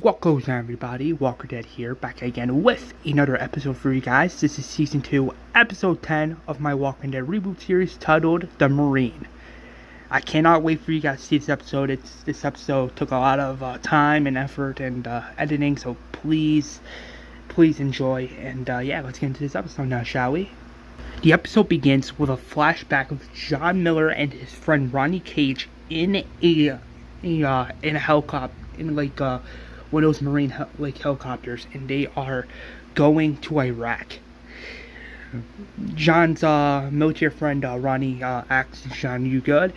What goes on, everybody? Walker Dead here, back again with another episode for you guys. This is Season 2, Episode 10 of my Walking Dead reboot series titled The Marine. I cannot wait for you guys to see this episode. This episode took a lot of time and effort and editing, so please enjoy. And yeah, let's get into this episode now, shall we? The episode begins with a flashback of John Miller and his friend Rodney Cage in a helicopter, in like one of those marine helicopters, and they are going to Iraq. John's military friend Rodney asks John, "You good?"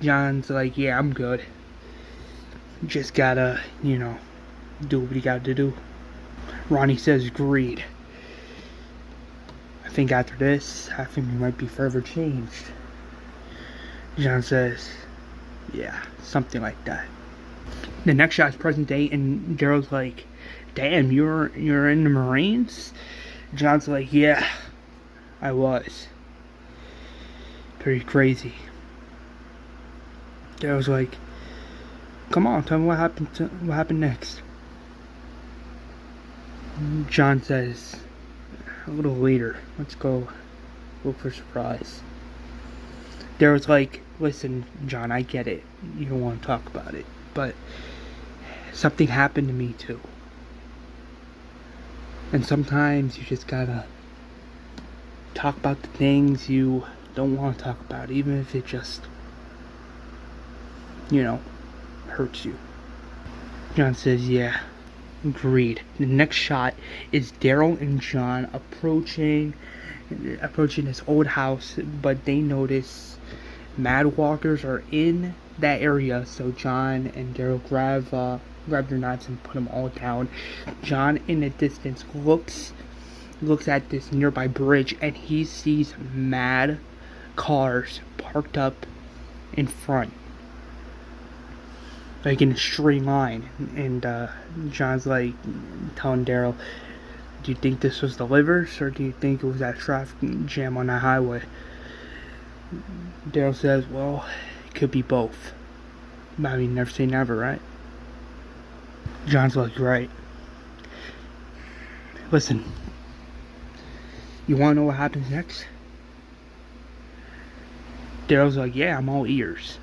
John's like, "Yeah, I'm good. Just gotta, do what you gotta do." Rodney says, "Agreed. I think after this, we might be forever changed." John says, "Yeah, something like that." The next shot is present day, and Daryl's like, "Damn, you're in the Marines?" John's like, "Yeah, I was. Pretty crazy." Daryl's like, "Come on, tell me what happened next." John says, "A little later. Let's go look for a surprise." Daryl's like, "Listen, John, I get it. You don't want to talk about it, but something happened to me too. And sometimes you just gotta talk about the things you don't want to talk about, even if it just, hurts you." John says, "Yeah, agreed." The next shot is Daryl and John approaching this old house, but they notice mad walkers are in that area, so John and Daryl grab their knives and put them all down. John, in the distance, looks at this nearby bridge, and he sees mad cars parked up in front, like in a straight line. And John's like telling Daryl, "Do you think this was the Livers, or do you think it was that traffic jam on that highway?" Daryl says, "Well, it could be both. I mean, never say never, right?" John's like, "Right. Listen, you want to know what happens next?" Daryl's like, "Yeah, I'm all ears."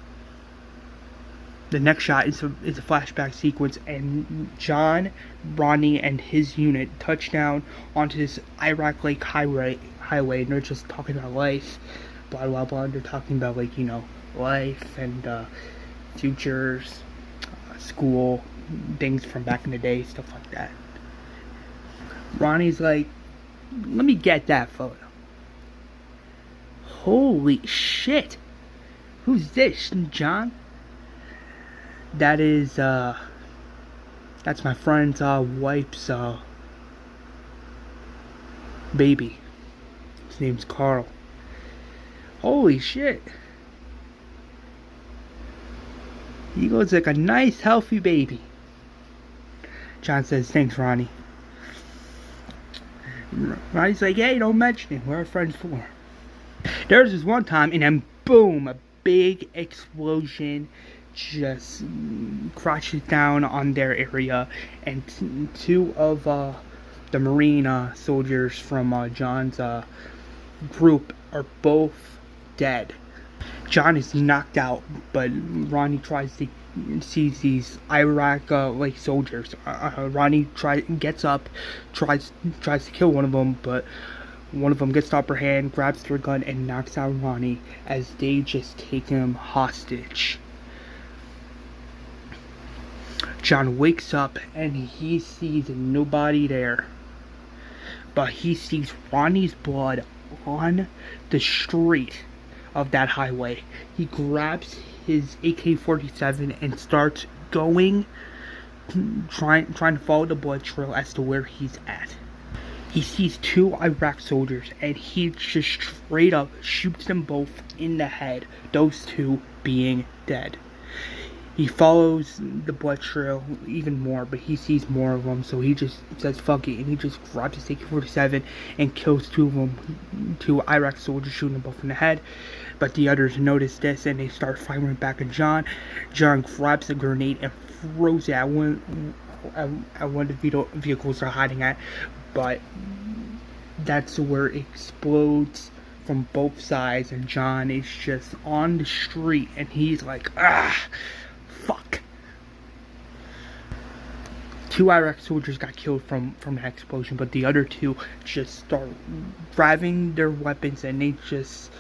The next shot is a flashback sequence, and John, Rodney, and his unit touch down onto this Iraq Lake highway, and they're just talking about life, blah blah blah. They're talking about life and futures, school, things from back in the day, stuff like that. Ronnie's like, "Let me get that photo." "Holy shit! Who's this, John?" "That's my friend's wife's baby. His name's Carl." "Holy shit. He looks like a nice, healthy baby." John says, "Thanks, Ronnie." Ronnie's like, "Hey, don't mention it. We're our friends for." There's this one time, and then boom, a big explosion just crashes down on their area, and two of the Marine soldiers from John's group are both dead. John is knocked out, but Ronnie sees these Iraq soldiers. Ronnie gets up, tries to kill one of them, but one of them gets the upper hand, grabs their gun, and knocks out Ronnie as they just take him hostage. John wakes up and he sees nobody there, but he sees Ronnie's blood on the street of that highway. He grabs his AK-47 and starts going, trying to follow the blood trail as to where he's at. He sees two Iraq soldiers, and he just straight up shoots them both in the head, those two being dead. He follows the blood trail even more, but he sees more of them, so he just says fuck it, and he just grabs his AK-47 and kills two of them, two Iraq soldiers, shooting them both in the head. But the others notice this, and they start firing back at John. John grabs the grenade and throws it at at one of the vehicles they're hiding at, but that's where it explodes from both sides, and John is just on the street, and he's like, fuck. 2 Iraq soldiers got killed from that explosion, but the other 2 just start grabbing their weapons, and they just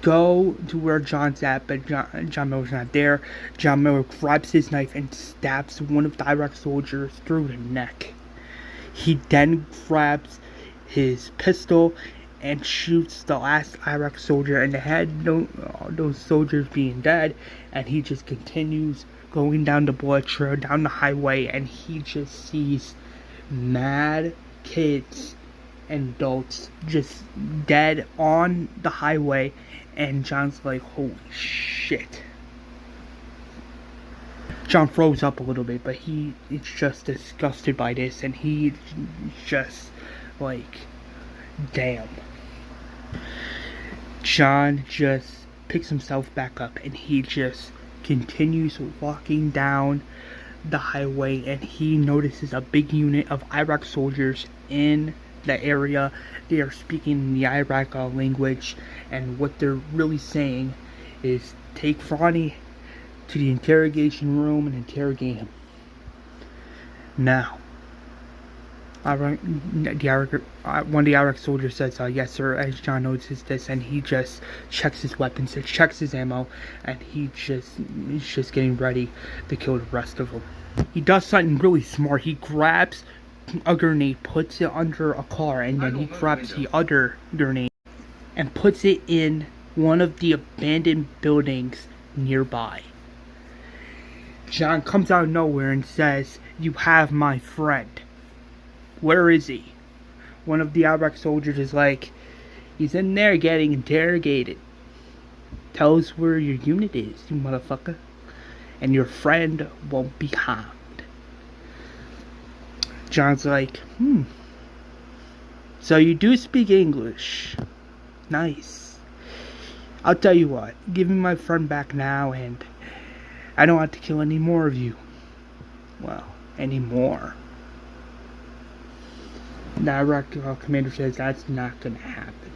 go to where John's at, but John Miller's not there. John Miller grabs his knife and stabs one of the Iraq soldiers through the neck. He then grabs his pistol and shoots the last Iraq soldier in the head, those soldiers being dead, and he just continues going down the blood trail, down the highway, and he just sees mad kids and adults just dead on the highway, and John's like, holy shit. John froze up a little bit, but he is just disgusted by this, and he's just like, damn. John just picks himself back up, and he just continues walking down the highway, and he notices a big unit of Iraq soldiers in the area. They are speaking the Iraq language, and what they're really saying is, take Rodney to the interrogation room and interrogate him. Now, one of the Iraq soldiers says, yes sir, as John notices this, and he just checks his weapons, checks his ammo, and he's just getting ready to kill the rest of them. He does something really smart. He grabs a grenade, puts it under a car, and then he grabs the other grenade and puts it in one of the abandoned buildings nearby. John comes out of nowhere and says, you have my friend. Where is he? One of the Iraq soldiers is like, he's in there getting interrogated. Tell us where your unit is, you motherfucker. And your friend won't be harmed. John's like, so you do speak English. Nice. I'll tell you what, give me my friend back now, and I don't have to kill any more of you. Well, anymore. The Iraq commander says that's not gonna happen.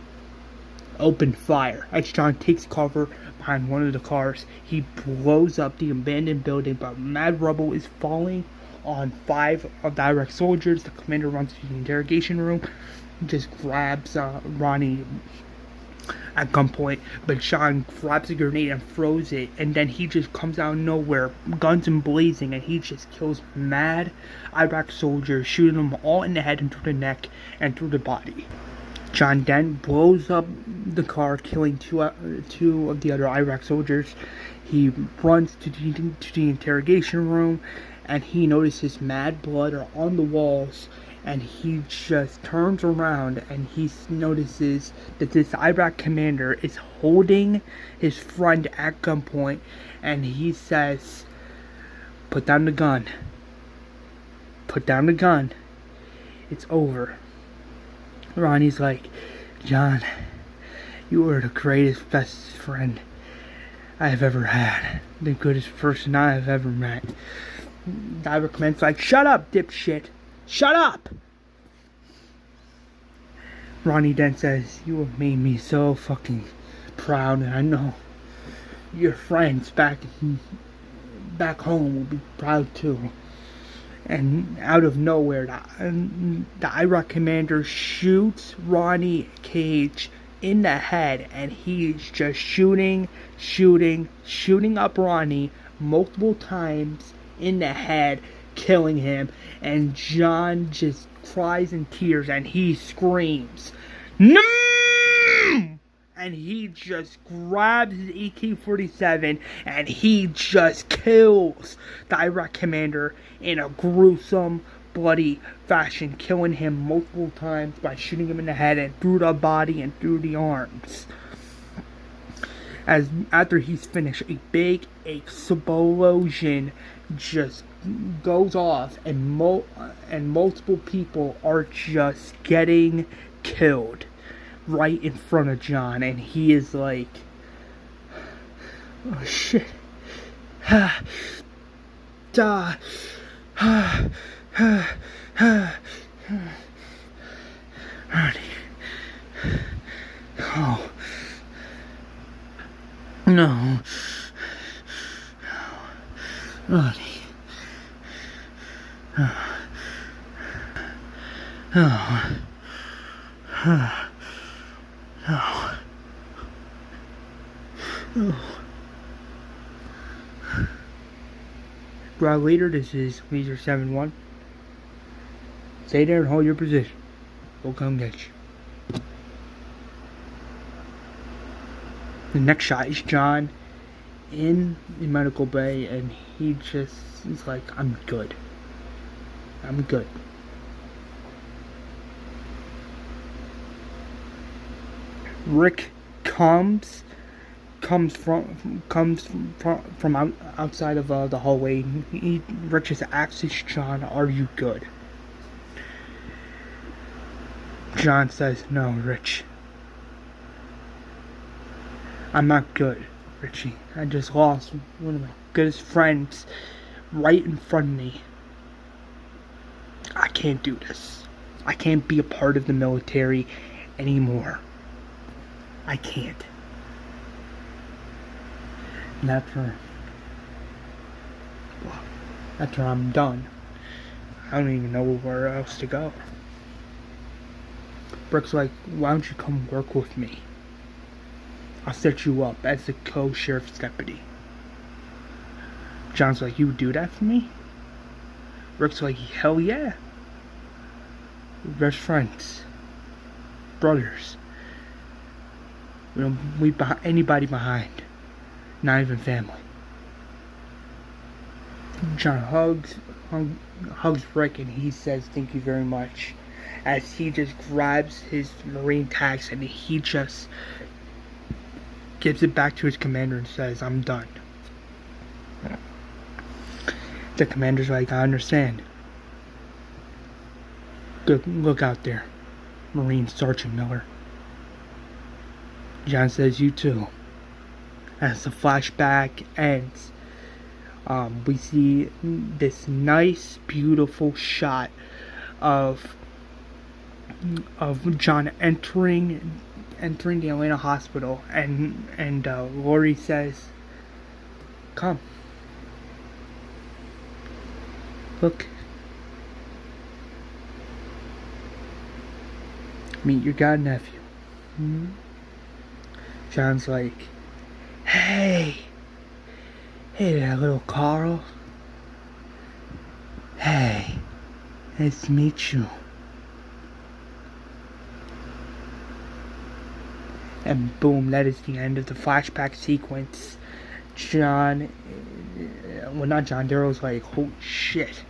Open fire. As John takes cover behind one of the cars, he blows up the abandoned building, but mad rubble is falling on 5 of the Iraq soldiers. The commander runs to the interrogation room, just grabs Rodney at gunpoint, but John grabs a grenade and throws it, and then he just comes out of nowhere, guns and blazing, and he just kills mad Iraq soldiers, shooting them all in the head and through the neck and through the body. John then blows up the car, killing two of the other Iraq soldiers. He runs to the interrogation room, and he notices mad blood are on the walls, and he just turns around and he notices that this Iraq commander is holding his friend at gunpoint, and he says, put down the gun. Put down the gun. It's over. Ronnie's like, John, you are the greatest, best friend I've ever had. The goodest person I've ever met. The Iraq commander's like, shut up, dipshit. Shut up! Ronnie then says, you have made me so fucking proud, and I know your friends back home will be proud too. And out of nowhere, the Iraq commander shoots Rodney Cage in the head, and he's just shooting up Rodney multiple times in the head, killing him. And John just cries in tears, and he screams, no! And he just grabs his AK-47 and he just kills the Iraq commander in a gruesome, bloody fashion, killing him multiple times by shooting him in the head and through the body and through the arms. After he's finished, a big explosion just goes off, and multiple people are just getting killed right in front of John, and he is like, oh shit. Rodney. Oh. No. Rodney. Oh. Oh. Oh. Oh. Oh. Drive leader, this is Leader 7-1. Stay there and hold your position. We'll come get you. The next shot is John in the medical bay, and he's like, I'm good. I'm good. Rick comes from outside of the hallway. Rick just asks John, "Are you good?" John says, "No, Rich. I'm not good, Richie. I just lost one of my goodest friends right in front of me. I can't do this. I can't be a part of the military anymore. I can't." And after I'm done, I don't even know where else to go. Rick's like, "Why don't you come work with me? I'll set you up as the co-sheriff's deputy." John's like, "You would do that for me?" Rick's like, "Hell yeah. We're best friends. Brothers. We don't leave anybody behind. Not even family." John hugs Rick, and he says, "Thank you very much," as he just grabs his Marine tags and he just gives it back to his commander and says, "I'm done." The commander's like, "I understand. Good look out there, Marine Sergeant Miller." John says, "You too." As the flashback ends, we see this nice, beautiful shot of John entering the Atlanta hospital, and Lori says, "Come, look, meet your godnephew." John's like, Hey there, little Carl. Hey, nice to meet you." And boom, that is the end of the flashback sequence. Daryl's like, "Holy shit."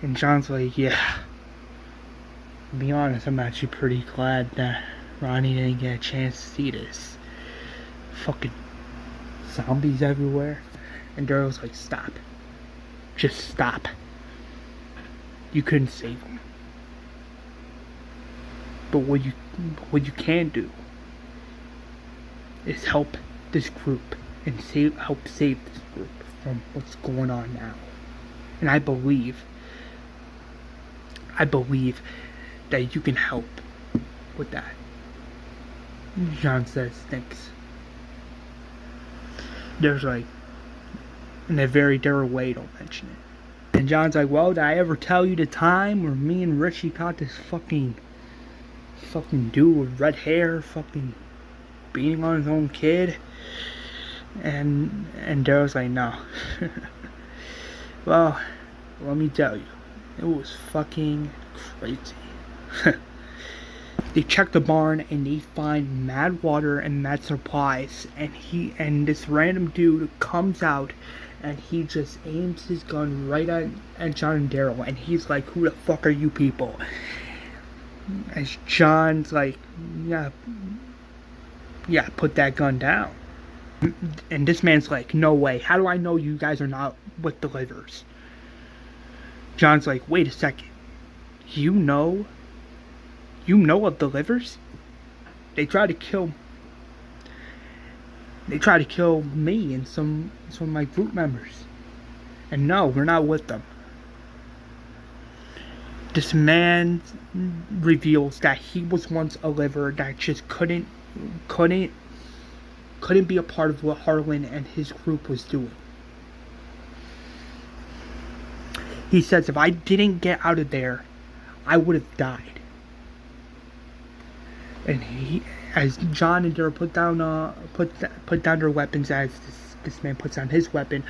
And John's like, "Yeah. To be honest, I'm actually pretty glad that Rodney didn't get a chance to see this. Fucking zombies everywhere." And Daryl's like, "Stop. Just stop. You couldn't save him. But what you can do is help this group and help save this group from what's going on now. And I believe that you can help with that." John says, "Thanks." There's like, in a very Daryl way, don't mention it. And John's like, "Well, did I ever tell you the time where me and Richie caught this fucking dude with red hair fucking beating on his own kid?" And Daryl's like, "No." "Well, let me tell you, it was fucking crazy." They check the barn and they find mad water and mad supplies, and this random dude comes out and he just aims his gun right at John and Daryl, and he's like, "Who the fuck are you people?" And John's like, yeah, put that gun down." And this man's like, "No way. How do I know you guys are not with the Livers?" John's like, "Wait a second. You know of the Livers? They tried to kill me and some of my group members. And no, we're not with them." This man reveals that he was once a liver that just couldn't be a part of what Harlan and his group was doing. He says, if I didn't get out of there, I would have died. And as John and Daryl put down their weapons, as this man puts down his weapon,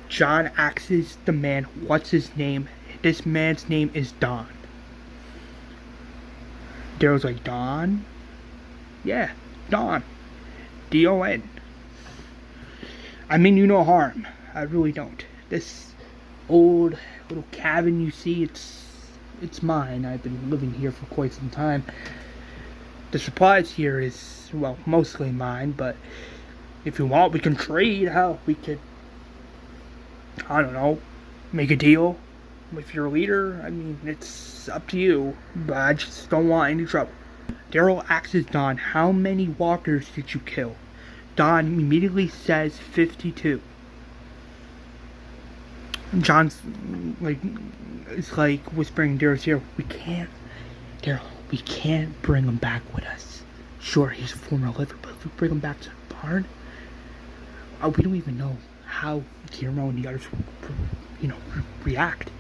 John asks the man, what's his name? This man's name is Don. Daryl's like, Don? Yeah, Don. D-O-N. I mean you no harm. I really don't. This old little cabin you see, it's mine. I've been living here for quite some time. The supplies here is, well, mostly mine, but if you want, we can trade. Hell, we could, I don't know, make a deal with your leader. I mean, it's up to you, but I just don't want any trouble. Daryl asks Don, how many walkers did you kill? Don immediately says 52. John's like, it's like whispering in Daryl's ear, Daryl, we can't bring him back with us. Sure, he's a former liver, but if we bring him back to the barn, we don't even know how Guillermo and the others will, react.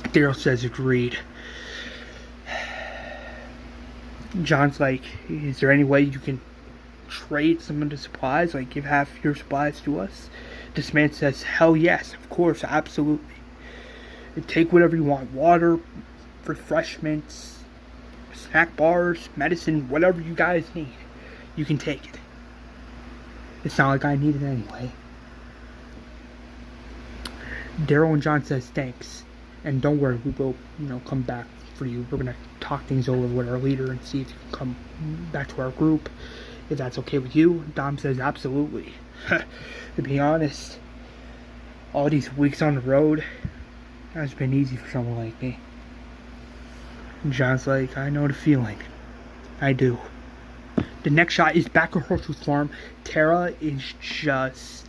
Daryl says agreed. John's like, is there any way you can trade some of the supplies? Like, give half your supplies to us? This man says, hell yes, of course, absolutely. Take whatever you want. Water, refreshments, snack bars, medicine, whatever you guys need. You can take it. It's not like I need it anyway. Daryl and John says thanks. And don't worry, we will, come back for you. We're going to talk things over with our leader and see if you can come back to our group. If that's okay with you. Dom says absolutely. To be honest, all these weeks on the road has been easy for someone like me. And John's like, I know the feeling. I do. The next shot is back at Herschel's farm. Tara is just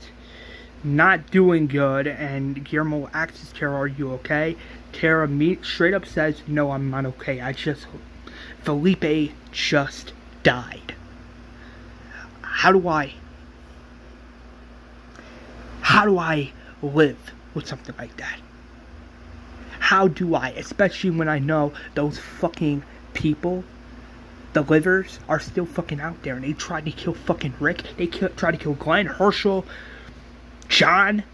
not doing good, and Guillermo asks Tara, are you okay? Tara straight up says, no, I'm not okay. Felipe just died. How do I live with something like that? How do I, especially when I know those fucking people, the livers, are still fucking out there, and they tried to kill fucking Rick, they tried to kill Glenn, Herschel, John,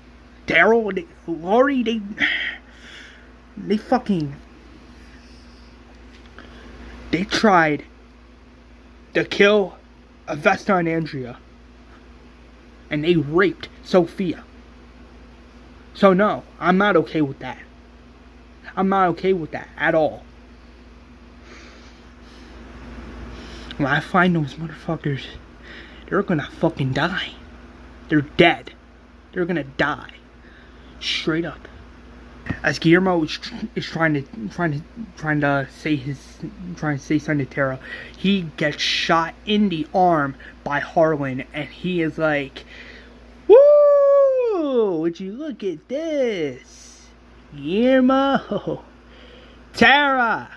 Daryl, Lori, they tried to kill Avesta and Andrea, and they raped Sophia. So no, I'm not okay with that. I'm not okay with that at all. When I find those motherfuckers, they're gonna fucking die. They're dead. They're gonna die. Straight up. As Guillermo is trying to say something to Tara, he gets shot in the arm by Harlan, and he is like, "Woo! Would you look at this, Guillermo, Tara?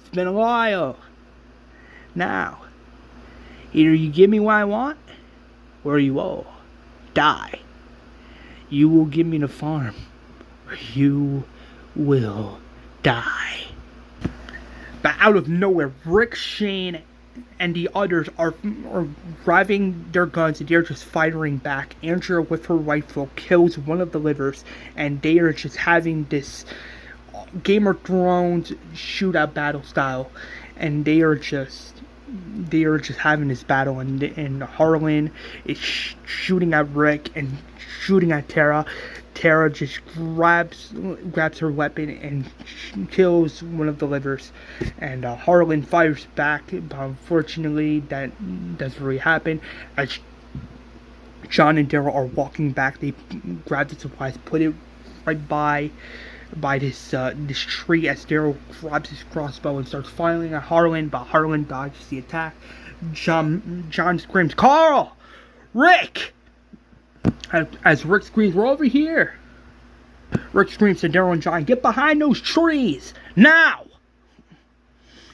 It's been a while. Now, either you give me what I want, or you all die. You will give me the farm, or you will die." But out of nowhere, Rick, Shane, and the others are driving their guns, and they're just firing back. Andrea, with her rifle, kills one of the livers, and they are just having this Game of Thrones shootout battle style, and they are just having this battle, and Harlan is shooting at Rick and shooting at Tara. Tara just grabs her weapon and kills one of the livers, and Harlan fires back, but unfortunately that doesn't really happen. As John and Daryl are walking back, they grab the supplies, put it right by this tree, as Daryl grabs his crossbow and starts firing at Harlan, but Harlan dodges the attack. John screams, "Carl! Rick!" As Rick screams, "We're over here!" Rick screams to Daryl and John, "Get behind those trees! Now!"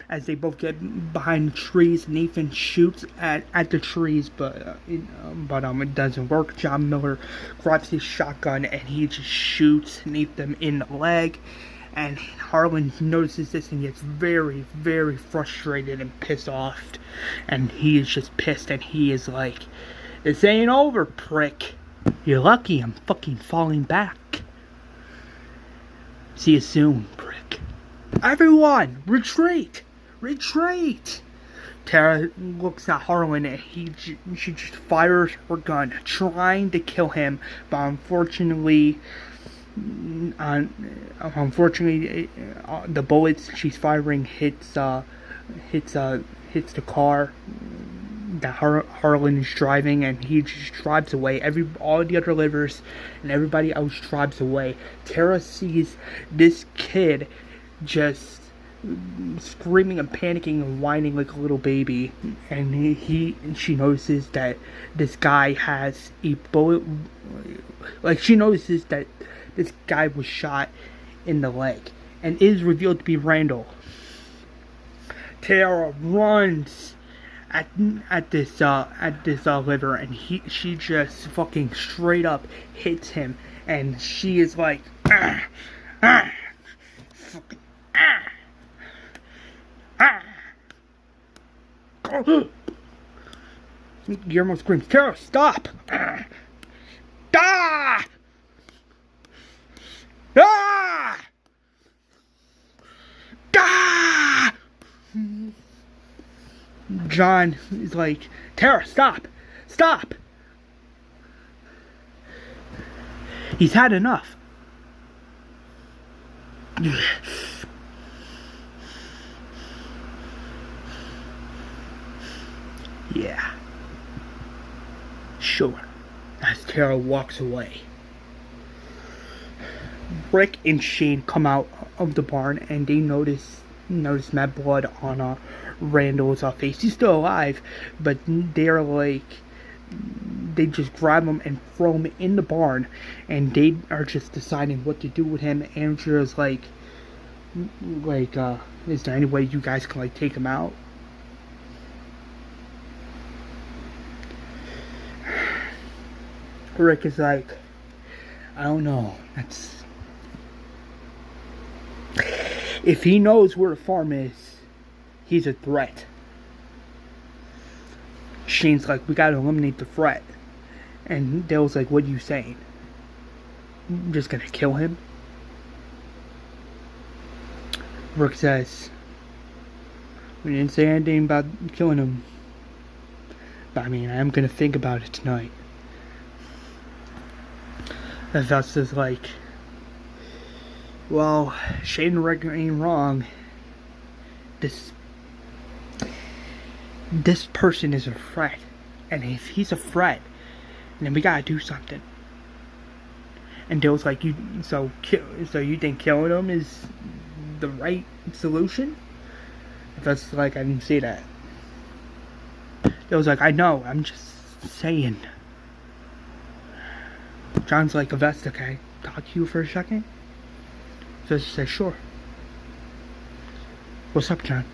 As they both get behind the trees, Nathan shoots at the trees, but it doesn't work. John Miller grabs his shotgun and he just shoots Nathan in the leg. And Harlan notices this and gets very, very frustrated and pissed off. And he is just pissed and he is like, "This ain't over, prick. You're lucky I'm fucking falling back. See you soon, prick. Everyone, retreat! Retreat!" Tara looks at Harlan and she just fires her gun, trying to kill him, but unfortunately, the bullets she's firing hits the car that Harlan is driving, and he just drives away. All the other livers and everybody else drives away. Tara sees this kid just screaming and panicking and whining like a little baby, and she notices that this guy has a bullet. Like, she notices that this guy was shot in the leg, and it is revealed to be Randall. Tara runs at this liver, and she just fucking straight up hits him, and she is like, fucking, Guillermo screams, "Tara, stop! Ah! Ah! Ah!" John is like, "Tara, stop! Stop! He's had enough." "Yeah, sure." As Tara walks away, Rick and Shane come out of the barn and they notice mad blood on Randall's face. He's still alive, but they're like, they just grab him and throw him in the barn, and they are just deciding what to do with him. Andrew's like, is there any way you guys can like take him out? Rick is like, "I don't know. If he knows where the farm is, he's a threat." Shane's like, "We gotta eliminate the threat." And Dale's like, "What are you saying? I'm just gonna kill him?" Rick says, "We didn't say anything about killing him. But I mean, I am gonna think about it tonight." And Vesta's like, "Well, Shane and Rick ain't wrong. This person is a threat. And if he's a threat, then we gotta do something." And Dale's like, so you think killing him is the right solution?" Vesta's like, "I didn't say that." Dale's like, "I know, I'm just saying." John's like, "Vesta, can I talk to you for a second?" Vesta says, "Sure." "What's up, John?"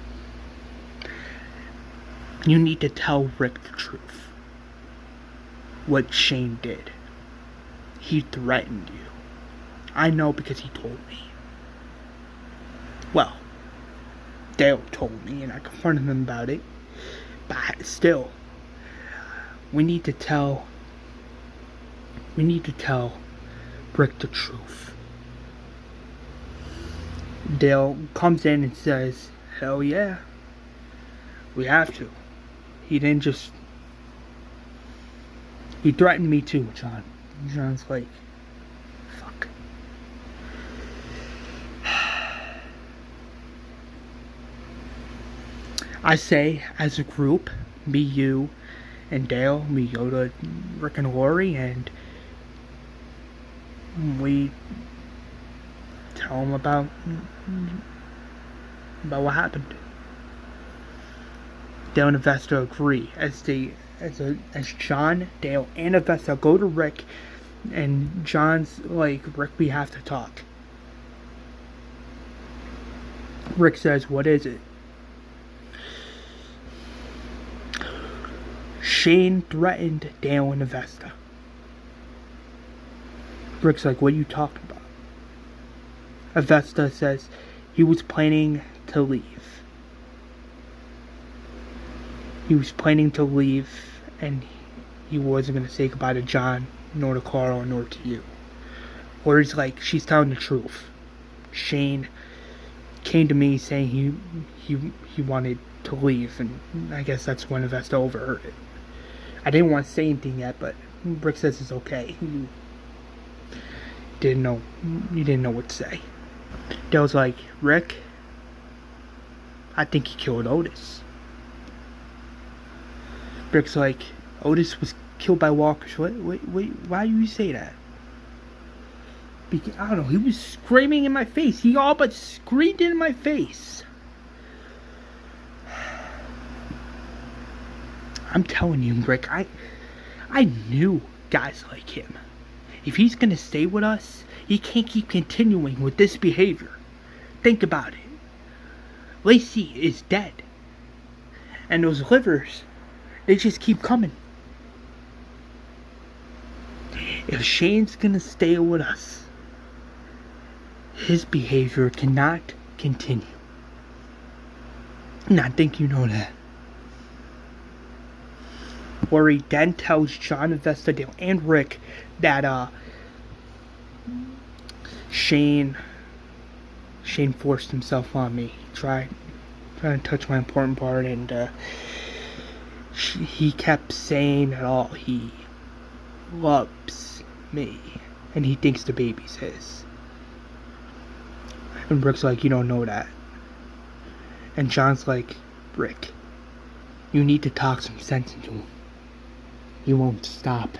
"You need to tell Rick the truth. What Shane did. He threatened you. I know because he told me." "Well, Dale told me and I confronted him about it. But still, we need to tell Rick the truth." Dale comes in and says, "Hell yeah, we have to. He threatened me too, John." John's like, "Fuck." I say, as a group, me, you, and Dale, me, Yoda, Rick, and Lori, and we tell him about what happened. Dale and Vesta agree as John, Dale, and Vesta go to Rick And John's like, Rick, we have to talk. Rick says, what is it? Shane threatened Daryl and Avesta. Rick's like, what are you talking about? Avesta says he was planning to leave. He was planning to leave, and he wasn't going to say goodbye to John, nor to Carl, nor to you. Or he's like, she's telling the truth. Shane came to me saying he wanted to leave, and I guess that's when Avesta overheard it. I didn't want to say anything yet, but Rick says it's okay. You didn't know what to say. Daryl's like, Rick, I think he killed Otis. Rick's like, Otis was killed by walkers. Wait, why do you say that? I don't know, he was screaming in my face. He all but screamed in my face. I'm telling you, Rick, I knew guys like him. If he's gonna stay with us, he can't keep continuing with this behavior. Think about it. Lacey is dead. And those livers, they just keep coming. If Shane's gonna stay with us, his behavior cannot continue. And I think you know that. Worry then tells John, Avesta, Dale, and Rick that Shane forced himself on me. Trying to touch my important part, and he kept saying that he loves me, and he thinks the baby's his. And Rick's like, you don't know that. And John's like, Rick, you need to talk some sense into him. He won't stop.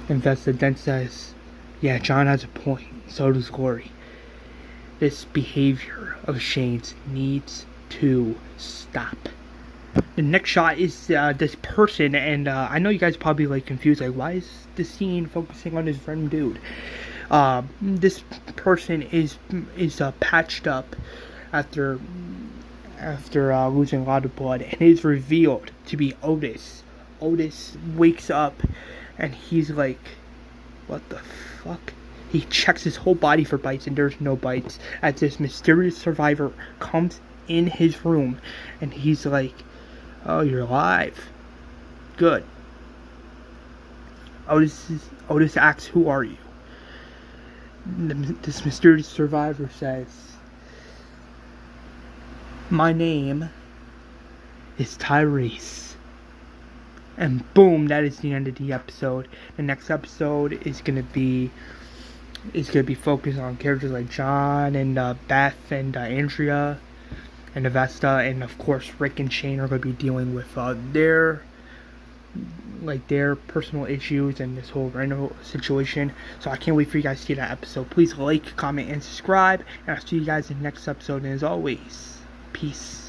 And Vesta then says, yeah, John has a point. So does Glory. This behavior of Shane's needs to stop. The next shot is this person, and I know you guys are probably like confused, like, why is the scene focusing on this random dude? This person is patched up after losing a lot of blood, and is revealed to be Otis. Otis wakes up, and he's like, what the fuck? He checks his whole body for bites, and there's no bites, as this mysterious survivor comes in his room, and he's like, oh, you're alive. Good. Otis asks, who are you? This mysterious survivor says, my name is Tyreese. And boom, that is the end of the episode. The next episode is gonna be focused on characters like John and Beth and Andrea and Avesta, and of course Rick and Shane are gonna be dealing with their personal issues and this whole random situation. So I can't wait for you guys to see that episode. Please like, comment, and subscribe, and I'll see you guys in the next episode. And as always, peace.